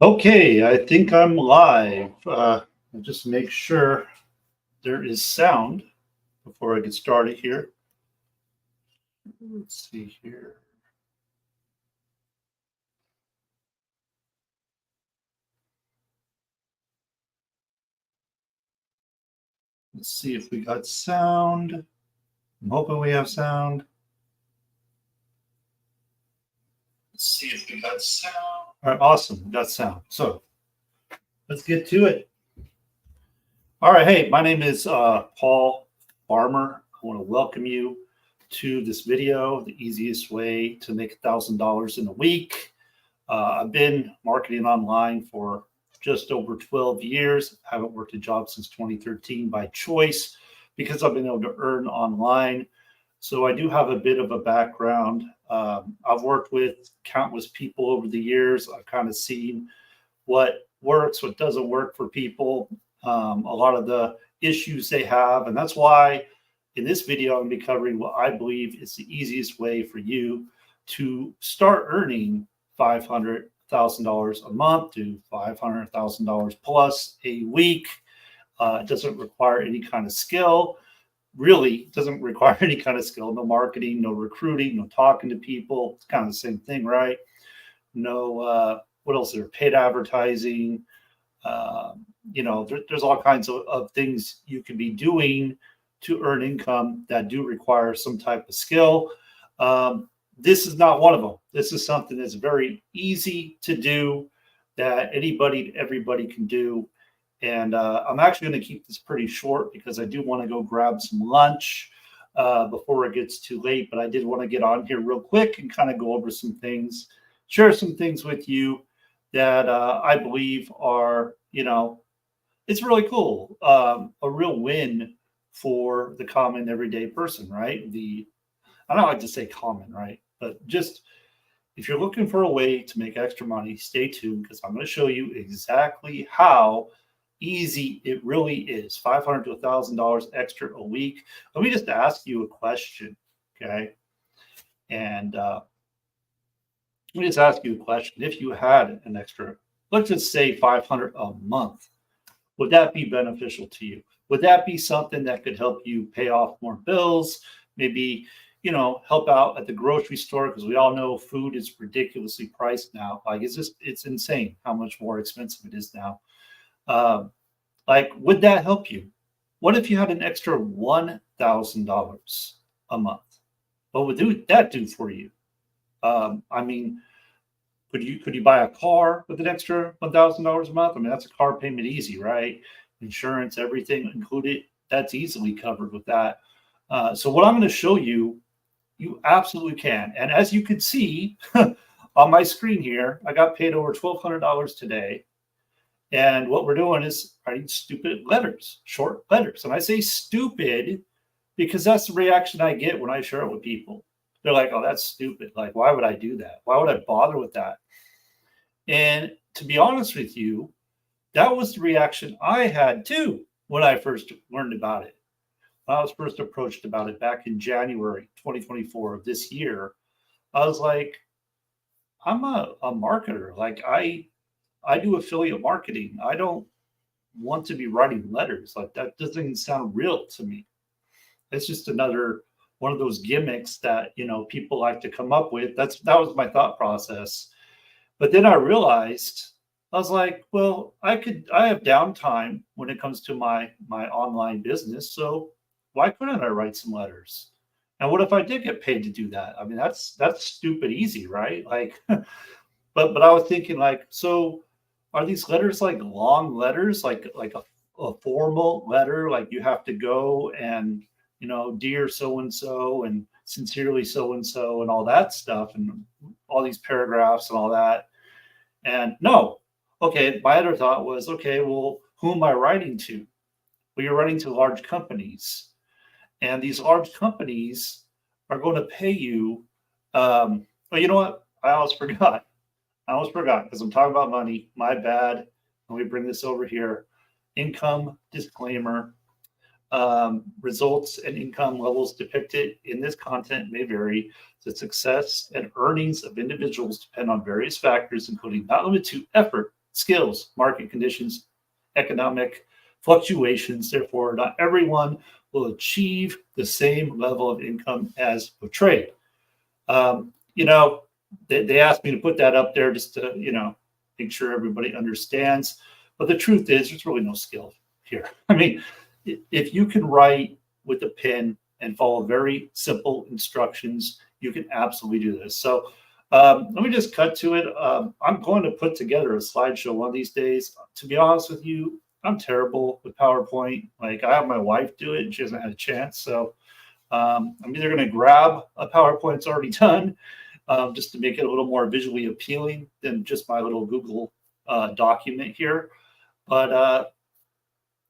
Okay, I think I'm live. I'll just make sure there is sound before I get started here. Let's see here. Let's see if we got sound. I'm hoping we have sound. Let's see if we got sound. All right, awesome. We got sound. So let's get to it. All right, hey, my name is Paul Farmer. I want to welcome you to this video, the easiest way to make $1,000 in a week. I've been marketing online for just over 12 years. I haven't worked a job since 2013 by choice because I've been able to earn online. So I do have a bit of a background. I've worked with countless people over the years. I've kind of seen what works, what doesn't work for people, a lot of the issues they have. And that's why in this video, I'm going to be covering what I believe is the easiest way for you to start earning $500,000 a month to $500,000 plus a week. It doesn't require any kind of skill. Really doesn't require any kind of skill. No marketing, no recruiting, no talking to people. It's kind of the same thing, right? No, what else? There paid advertising. There's all kinds of things you can be doing to earn income that do require some type of skill. This is not one of them. This is something that's very easy to do that everybody can do. And I'm actually going to keep this pretty short because I do want to go grab some lunch before it gets too late. But I did want to get on here real quick and kind of go over some things, share some things with you that I believe are, it's really cool. A real win for the common everyday person, right? I don't like to say common, right? But just if you're looking for a way to make extra money, stay tuned because I'm going to show you exactly how easy it really is. $500 to $1,000 extra a week. Let me just ask you a question, okay? And let me just ask you a question. If you had an extra, let's just say 500 a month, would that be beneficial to you? Would that be something that could help you pay off more bills? Maybe, help out at the grocery store because we all know food is ridiculously priced now. Like it's insane how much more expensive it is now. Would that help you? What if you had an extra $1,000 a month? What would that do for you? I mean, could you buy a car with an extra $1,000 a month? I mean, that's a car payment easy, right? Insurance, everything included. That's easily covered with that. So what I'm going to show you, you absolutely can. And as you can see on my screen here, I got paid over $1,200 today. And what we're doing is writing stupid letters, short letters. And I say stupid because that's the reaction I get when I share it with people. They're like, oh, that's stupid. Like, why would I do that? Why would I bother with that? And to be honest with you, that was the reaction I had too when I first learned about it. When I was first approached about it back in January 2024 of this year, I was like, I'm a marketer. Like I do affiliate marketing. I don't want to be writing letters. Like that doesn't sound real to me. It's just another one of those gimmicks that people like to come up with. That was my thought process. But then I realized I was like, well, I have downtime when it comes to my online business. So why couldn't I write some letters? And what if I did get paid to do that? I mean, that's stupid easy, right? Like, but I was thinking like, so are these letters like long letters, like a formal letter, like you have to go and dear so and sincerely so and all that stuff and all these paragraphs and all that. And no, okay, my other thought was, okay, well, who am I writing to? Well, you're writing to large companies, and these large companies are going to pay you. But you know what? I almost forgot. Because I'm talking about money. My bad. Let me bring this over here. Income disclaimer. Results and income levels depicted in this content may vary. The success and earnings of individuals depend on various factors, including not limited to effort, skills, market conditions, economic fluctuations. Therefore, not everyone will achieve the same level of income as portrayed. You know, they asked me to put that up there just to, make sure everybody understands. But the truth is, there's really no skill here. I mean, if you can write with a pen and follow very simple instructions, you can absolutely do this. So let me just cut to it. I'm going to put together a slideshow one of these days. To be honest with you, I'm terrible with PowerPoint. Like, I have my wife do it and she hasn't had a chance. So I'm either going to grab a PowerPoint that's already done, just to make it a little more visually appealing than just my little Google document here. But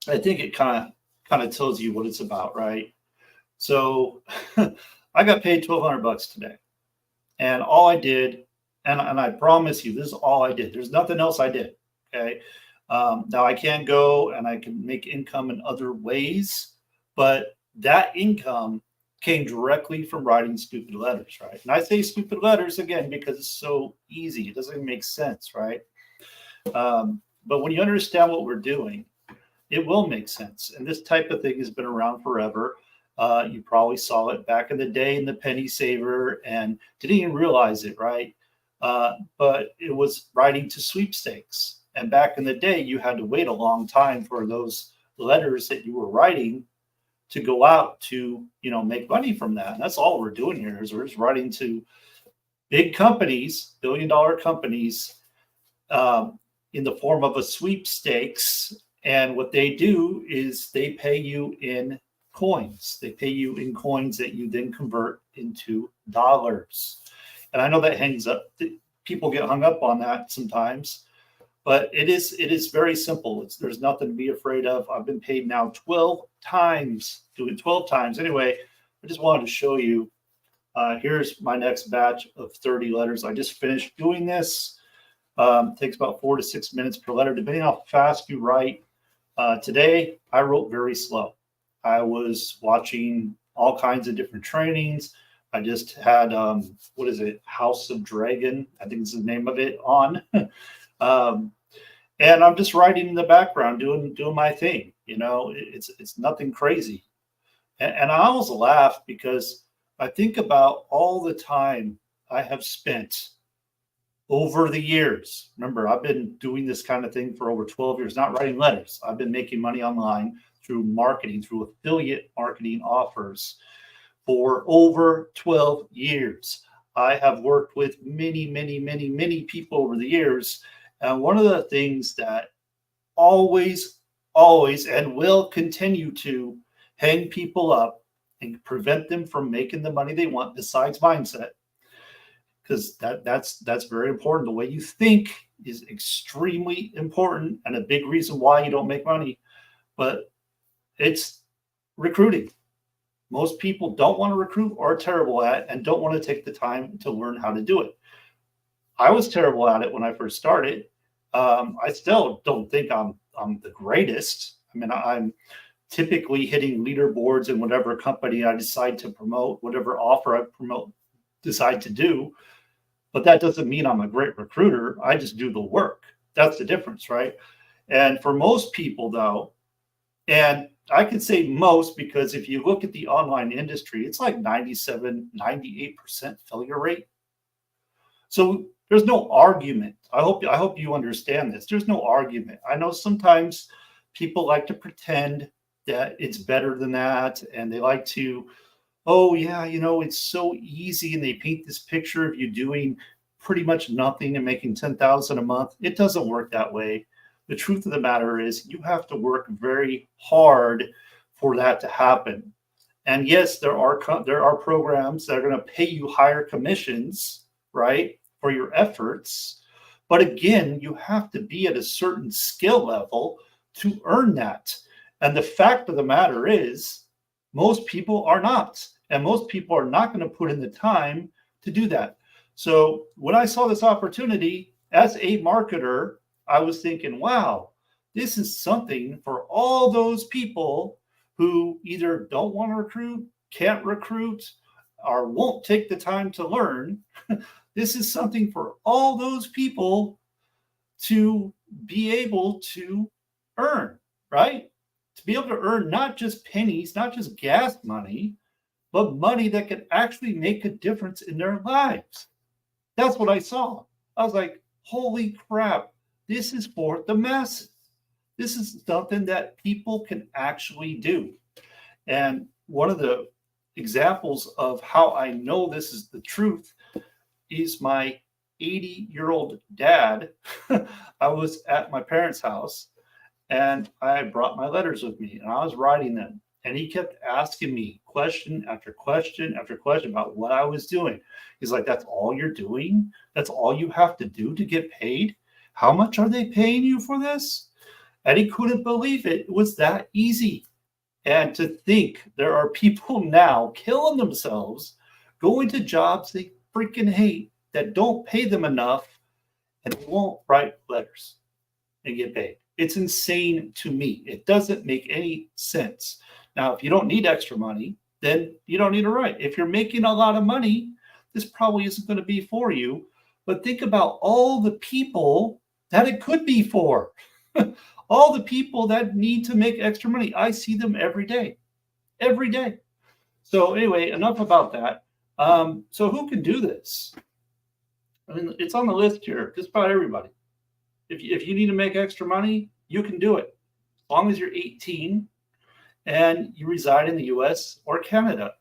I think it kind of tells you what it's about, right? So I got paid $1,200 today, and all I did, and I promise you, this is all I did. There's nothing else I did. Okay. Now I can go and I can make income in other ways, but that income came directly from writing stupid letters, right? And I say stupid letters again because it's so easy. It doesn't even make sense, right? But when you understand what we're doing, it will make sense. And this type of thing has been around forever. You probably saw it back in the day in the penny saver and didn't even realize it, right? But it was writing to sweepstakes. And back in the day, you had to wait a long time for those letters that you were writing to go out to, make money from that. And that's all we're doing here is we're just writing to big companies, billion-dollar companies, in the form of a sweepstakes. And what they do is they pay you in coins. They pay you in coins that you then convert into dollars. And I know that hangs up. People get hung up on that sometimes, but it is very simple. There's nothing to be afraid of. I've been paid now 12 times, doing 12 times. Anyway, I just wanted to show you. Here's my next batch of 30 letters. I just finished doing this. Takes about 4 to 6 minutes per letter, depending on how fast you write. Today, I wrote very slow. I was watching all kinds of different trainings. I just had, House of Dragon, I think is the name of it, on. And I'm just writing in the background, doing my thing. It's nothing crazy. And I always laugh because I think about all the time I have spent over the years. Remember, I've been doing this kind of thing for over 12 years, not writing letters. I've been making money online through marketing, through affiliate marketing offers for over 12 years. I have worked with many, many, many, many people over the years. And one of the things that always, and will continue to hang people up and prevent them from making the money they want, besides mindset, because that's very important. The way you think is extremely important and a big reason why you don't make money. But it's recruiting. Most people don't want to recruit or are terrible at it and don't want to take the time to learn how to do it. I was terrible at it when I first started. I still don't think I'm the greatest. I mean, I'm typically hitting leaderboards in whatever company I decide to promote, whatever offer I decide to do. But that doesn't mean I'm a great recruiter. I just do the work. That's the difference, right? And for most people, though, and I can say most because if you look at the online industry, it's like 97, 98% failure rate. So there's no argument. I hope you understand this. There's no argument. I know sometimes people like to pretend that it's better than that, and they like to, oh yeah, it's so easy, and they paint this picture of you doing pretty much nothing and making 10,000 a month. It doesn't work that way. The truth of the matter is you have to work very hard for that to happen. And yes, there are programs that are going to pay you higher commissions, right, for your efforts. But again, you have to be at a certain skill level to earn that. And the fact of the matter is most people are not. And most people are not going to put in the time to do that. So when I saw this opportunity as a marketer, I was thinking, wow, this is something for all those people who either don't want to recruit, can't recruit, or won't take the time to learn. This is something for all those people to be able to earn, right? To be able to earn not just pennies, not just gas money, but money that could actually make a difference in their lives. That's what I saw. I was like, holy crap, this is for the masses. This is something that people can actually do. And one of the examples of how I know this is the truth is my 80-year-old dad. I was at my parents' house and I brought my letters with me and I was writing them. And he kept asking me question after question after question about what I was doing. He's like, that's all you're doing? That's all you have to do to get paid? How much are they paying you for this? And he couldn't believe it. It was that easy. And to think there are people now killing themselves, going to jobs they freaking hate that don't pay them enough, and they won't write letters and get paid. It's insane to me. It doesn't make any sense. Now, if you don't need extra money, then you don't need to write. If you're making a lot of money, this probably isn't going to be for you. But think about all the people that it could be for. All the people that need to make extra money. I see them every day. Every day. So anyway, enough about that. So who can do this? I mean, it's on the list here, just about everybody. If you need to make extra money, you can do it. As long as you're 18 and you reside in the US or Canada,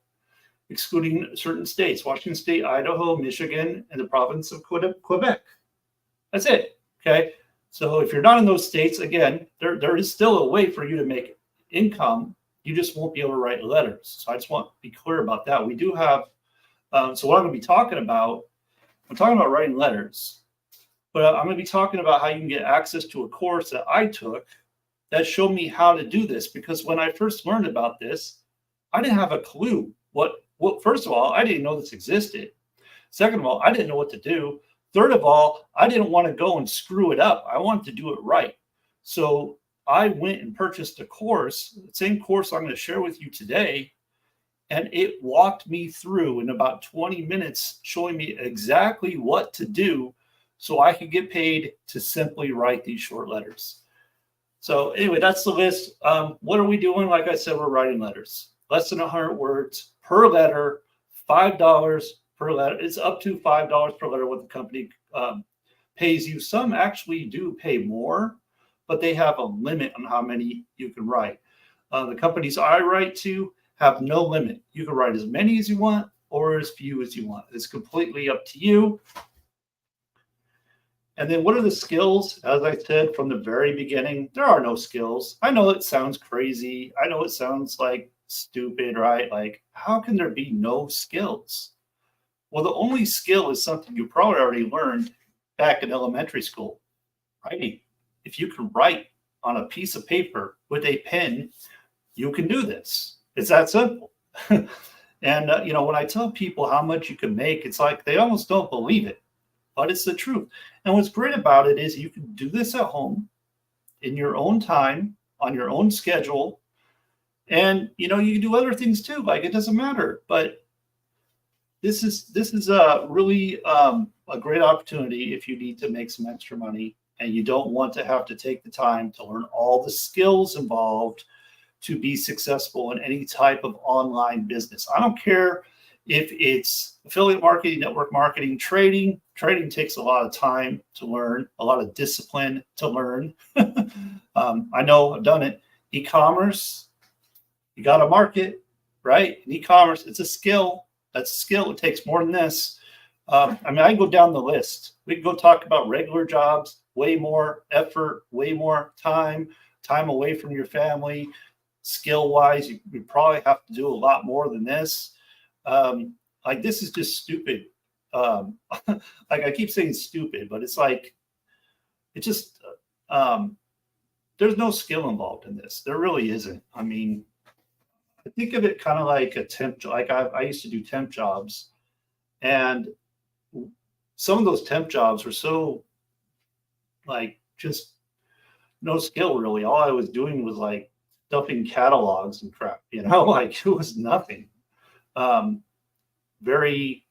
excluding certain states, Washington State, Idaho, Michigan, and the province of Quebec. That's it. Okay. So if you're not in those states, again, there is still a way for you to make income. You just won't be able to write letters. So I just want to be clear about that. We do have, so what I'm going to be talking about, I'm talking about writing letters, but I'm going to be talking about how you can get access to a course that I took that showed me how to do this. Because when I first learned about this, I didn't have a clue what first of all, I didn't know this existed. Second of all, I didn't know what to do. Third of all, I didn't want to go and screw it up. I wanted to do it right. So I went and purchased a course, the same course I'm going to share with you today. And it walked me through in about 20 minutes, showing me exactly what to do so I could get paid to simply write these short letters. So anyway, that's the list. What are we doing? Like I said, we're writing letters. Less than 100 words per letter, $5 per letter. It's up to $5 per letter what the company pays you. Some actually do pay more, but they have a limit on how many you can write. The companies I write to have no limit. You can write as many as you want or as few as you want. It's completely up to you. And then what are the skills? As I said from the very beginning, there are no skills. I know it sounds crazy. I know it sounds like stupid, right? Like, how can there be no skills? Well, the only skill is something you probably already learned back in elementary school, writing. If you can write on a piece of paper with a pen, you can do this. It's that simple. And, when I tell people how much you can make, it's like they almost don't believe it, but it's the truth. And what's great about it is you can do this at home in your own time, on your own schedule. And, you can do other things too. Like, it doesn't matter, but this is a really a great opportunity if you need to make some extra money and you don't want to have to take the time to learn all the skills involved to be successful in any type of online business. I don't care if it's affiliate marketing, network marketing, trading. Trading takes a lot of time to learn, a lot of discipline to learn. I know I've done it. E-commerce, you got to market, right? In e-commerce, it's a skill. That's a skill. It takes more than this. I can go down the list. We can go talk about regular jobs, way more effort, way more time away from your family. Skill-wise, you probably have to do a lot more than this. This is just stupid. I keep saying stupid, but it's like, it's just, there's no skill involved in this. There really isn't. I mean, I think of it kind of like a temp, like I used to do temp jobs, and some of those temp jobs were so like just no skill really. All I was doing was like stuffing catalogs and crap, like it was nothing. Very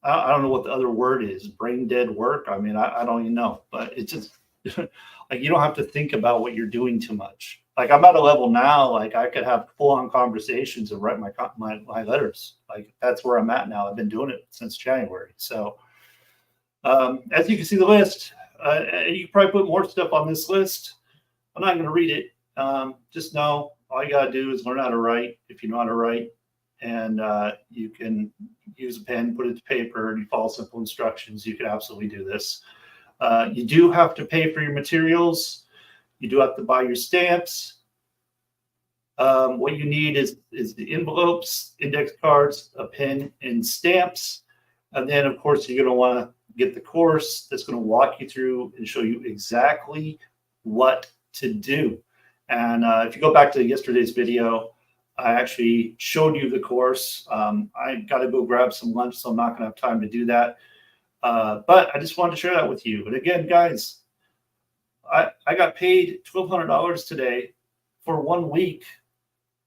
I don't know what the other word is, brain dead work. I mean, I don't even know, but it's just like you don't have to think about what you're doing too much. Like I'm at a level now, like I could have full on conversations and write my letters. Like that's where I'm at now. I've been doing it since January. So as you can see the list, you can probably put more stuff on this list. I'm not going to read it. Just know all you got to do is learn how to write if you know how to write. And you can use a pen, put it to paper, and you follow simple instructions. You can absolutely do this. You do have to pay for your materials. You do have to buy your stamps. What you need is the envelopes, index cards, a pen, and stamps. And then, of course, you're going to want to get the course that's going to walk you through and show you exactly what to do. And if you go back to yesterday's video, I actually showed you the course. I got to go grab some lunch, so I'm not going to have time to do that. But I just wanted to share that with you. And again, guys, I got paid $1,200 today for 1 week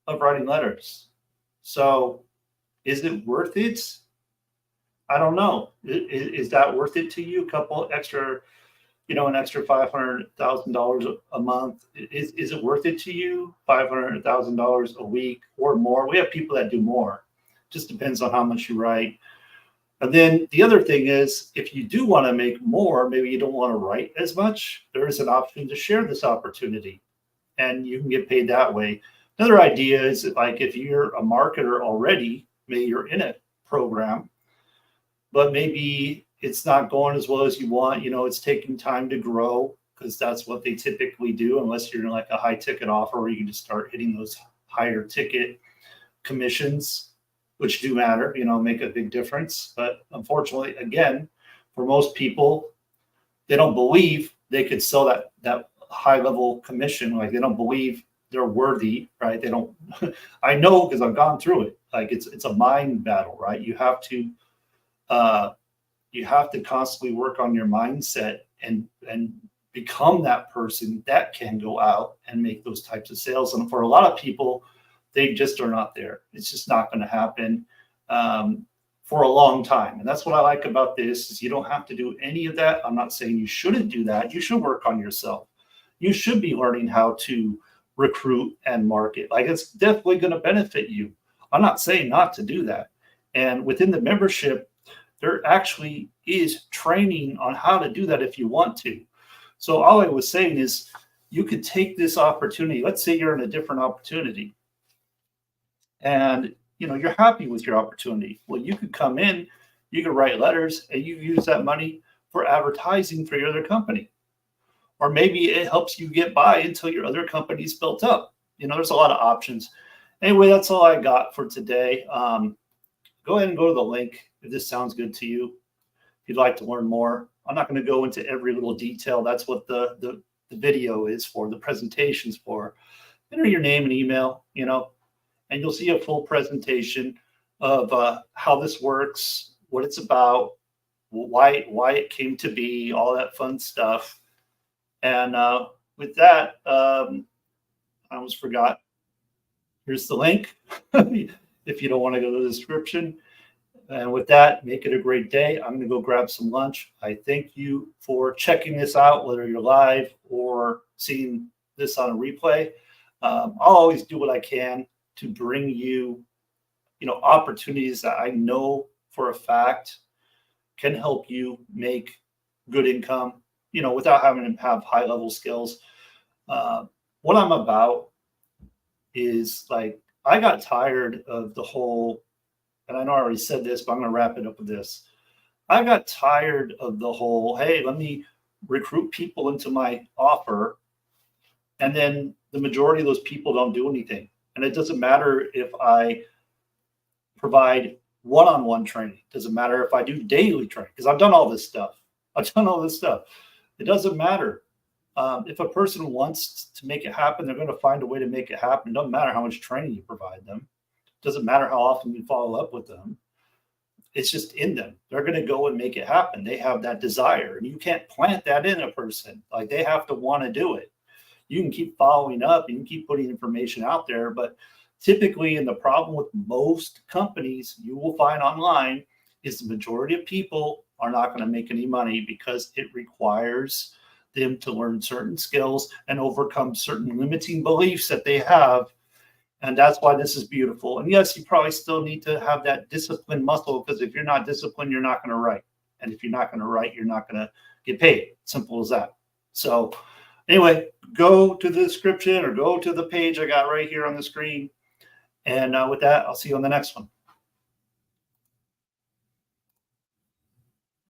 of writing letters. So is it worth it? I don't know. Is that worth it to you? A couple extra, an extra $500,000 a month. Is it worth it to you? $500,000 a week or more? We have people that do more. Just depends on how much you write. And then the other thing is, if you do want to make more, maybe you don't want to write as much, there is an option to share this opportunity and you can get paid that way. Another idea is like if you're a marketer already, maybe you're in a program, but maybe it's not going as well as you want. It's taking time to grow because that's what they typically do, unless you're in like a high ticket offer where you can just start hitting those higher ticket commissions, which do matter, make a big difference. But unfortunately, again, for most people, they don't believe they could sell that high level commission. Like they don't believe they're worthy, right? They don't, I know because I've gone through it. Like it's a mind battle, right? You have to constantly work on your mindset and become that person that can go out and make those types of sales. And for a lot of people, they just are not there. It's just not going to happen for a long time. And that's what I like about this is you don't have to do any of that. I'm not saying you shouldn't do that. You should work on yourself. You should be learning how to recruit and market. Like it's definitely going to benefit you. I'm not saying not to do that. And within the membership, there actually is training on how to do that if you want to. So all I was saying is you could take this opportunity. Let's say you're in a different opportunity and you're happy with your opportunity. Well, you could come in, you could write letters, and you use that money for advertising for your other company. Or maybe it helps you get by until your other company's built up. There's a lot of options. Anyway, that's all I got for today. Go ahead and go to the link if this sounds good to you. If you'd like to learn more, I'm not going to go into every little detail. That's what the video is for, the presentation's for. Enter your name and email, and you'll see a full presentation of how this works, what it's about, why it came to be, all that fun stuff. And with that, I almost forgot. Here's the link if you don't want to go to the description. And with that, make it a great day. I'm going to go grab some lunch. I thank you for checking this out, whether you're live or seeing this on a replay. I'll always do what I can to bring you, opportunities that I know for a fact can help you make good income, without having to have high level skills. What I'm about is like, I got tired of the whole, and I know I already said this, but I'm going to wrap it up with this. I got tired of the whole, hey, let me recruit people into my offer. And then the majority of those people don't do anything. And it doesn't matter if I provide one-on-one training. It doesn't matter if I do daily training, because I've done all this stuff. It doesn't matter. If a person wants to make it happen, they're going to find a way to make it happen. It doesn't matter how much training you provide them. It doesn't matter how often you follow up with them. It's just in them. They're going to go and make it happen. They have that desire, and you can't plant that in a person. Like they have to want to do it. You can keep following up, you can keep putting information out there, but typically, and the problem with most companies you will find online is the majority of people are not going to make any money because it requires them to learn certain skills and overcome certain limiting beliefs that they have. And that's why this is beautiful. And yes, you probably still need to have that discipline muscle, because if you're not disciplined, you're not going to write. And if you're not going to write, you're not going to get paid. Simple as that. So anyway, go to the description or go to the page I got right here on the screen. And with that, I'll see you on the next one.